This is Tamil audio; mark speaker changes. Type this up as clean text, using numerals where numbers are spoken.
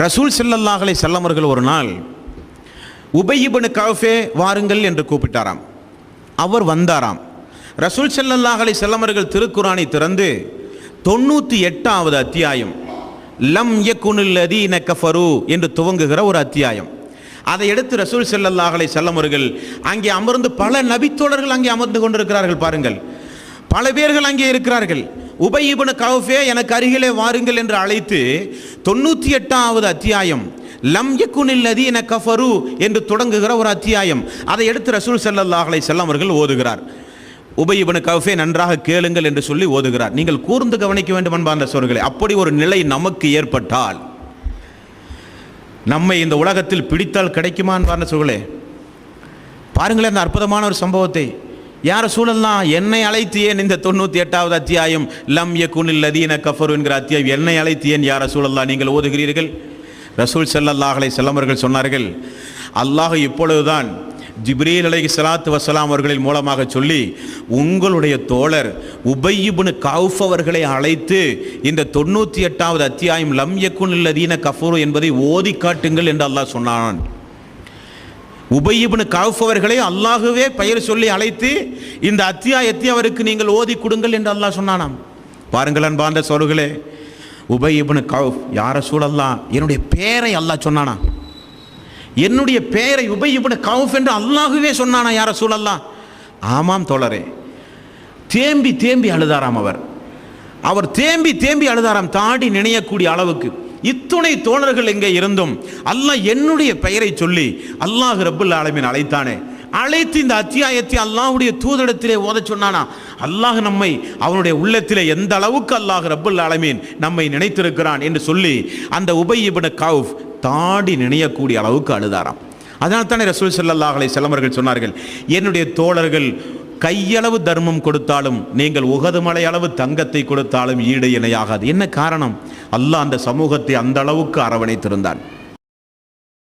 Speaker 1: ரசூல் ஸல்லல்லாஹு அலைஹி வஸல்லம் அவர்கள் ஒரு நாள் உபய் இப்னு கஃபே வாருங்கள் என்று கூப்பிட்டாராம். அவர் வந்தாராம். ரசூல் ஸல்லல்லாஹு அலைஹி வஸல்லம் அவர்கள் திருக்குர்ஆனை திறந்து 98வது அத்தியாயம் லம் யகுனில் லதீன கஃபரு என்று துவங்குகிற ஒரு அத்தியாயம், அதை எடுத்து ரசூல் ஸல்லல்லாஹு அலைஹி வஸல்லம் அவர்கள் அங்கே அமர்ந்து, பல நபித்தோழர்கள் அங்கே அமர்ந்து கொண்டிருக்கிறார்கள் பாருங்கள், பல பேர்கள் அங்கே இருக்கிறார்கள். உபய் இப்னு கஃபே எனக்கு அருகிலே வாருங்கள் என்று அழைத்து 98வது அத்தியாயம் லம் யகுனில் லதீன கஃபரு என்று தொடங்குகிற ஒரு அத்தியாயம், அதை எடுத்து ரசூல் ஸல்லல்லாஹு அலைஹி வஸல்லம் அவர்கள் ஓதுகிறார். உபய் இப்னு கஃபே நன்றாக கேளுங்கள் என்று சொல்லி ஓதுகிறார். நீங்கள் கூர்ந்து கவனிக்க வேண்டும் அன்பார்ந்த சகோதரர்களே. அப்படி ஒரு நிலை நமக்கு ஏற்பட்டால் நம்மை இந்த உலகத்தில் பிடித்தால் கிடைக்குமா அன்பார்ந்த சகோதரர்களே? பாருங்களேன் அந்த அற்புதமான ஒரு சம்பவத்தை. யார் ரசூலல்லாஹ், என்னை அழைத்து ஏன் இந்த 98வது அத்தியாயம் லம் யகுனில் லதீன கஃபரு என்கிற அத்தியாயம் என்னை அழைத்து ஏன் யார் ரசூலல்லாஹ் நீங்கள் ஓதுகிறீர்கள்? ரசூல் ஸல்லல்லாஹு அலைஹி வஸல்லம் அவர்கள் சொன்னார்கள், அல்லாஹ் இப்பொழுதுதான் ஜிப்ரீல் அலைஹிஸ்ஸலாத்து வஸ்ஸலாம் அவர்களின் மூலமாக சொல்லி உங்களுடைய தோழர் உபய் இப்னு கஃப் அவர்களை அழைத்து இந்த 98வது அத்தியாயம் லம் யகுனில் லதீன கஃபரு என்பதை ஓதி காட்டுங்கள் என்று அல்லாஹ் சொன்னான். உபய் இப்னு கஃப் அவர்களை அல்லாஹ்வே பெயர் சொல்லி அழைத்து இந்த அத்தியாயத்தை அவருக்கு நீங்கள் ஓதி கொடுங்கள் என்று அல்லாஹ் சொன்னானாம். பாருங்கள் அன்பார்ந்த சகோதரர்களே, உபய் இப்னு கஃப், யார் ரசூலல்லாஹ் என்னுடைய பெயரை அல்லாஹ் சொன்னானா? என்னுடைய பெயரை உபய் இப்னு கஃப் என்று அல்லாஹ்வே சொன்னானா யார் ரசூலல்லாஹ்? ஆமாம் தோழரே. தேம்பி தேம்பி அழுதாராம். அவர் தேம்பி தேம்பி அழுதாராம், தாடி நினையக்கூடிய அளவுக்கு. இத்துணை தோழர்கள் எங்கே இருந்தும் அல்லாஹ் என்னுடைய பெயரை சொல்லி அல்லாஹ் ரப்புல் ஆலமீன் அழைத்தானே, அழைத்து இந்த அத்தியாயத்தை அல்லாஹ்வுடைய தூதரிடத்திலே ஓத சொன்னானா? அல்லாஹ் நம்மை அவனுடைய உள்ளத்திலே எந்த அளவுக்கு அல்லாஹ் ரப்புல் ஆலமீன் நம்மை நினைத்திருக்கிறான் என்று சொல்லி அந்த உபய் இப்னு கஃப் தாடி நினையக்கூடிய அளவுக்கு அழுதாராம். அதனால் தானே ரசூல் ஸல்லல்லாஹு அலைஹி வஸல்லம் அவர்கள் சொன்னார்கள், என்னுடைய தோழர்கள் கையளவு தர்மம் கொடுத்தாலும் நீங்கள் உகது மலை அளவு தங்கத்தை கொடுத்தாலும் ஈடு இணையாகாது. என்ன காரணம்? அல்லாஹ் அந்த சமூகத்தை அந்த அளவுக்கு அரவணைத்திருந்தான்.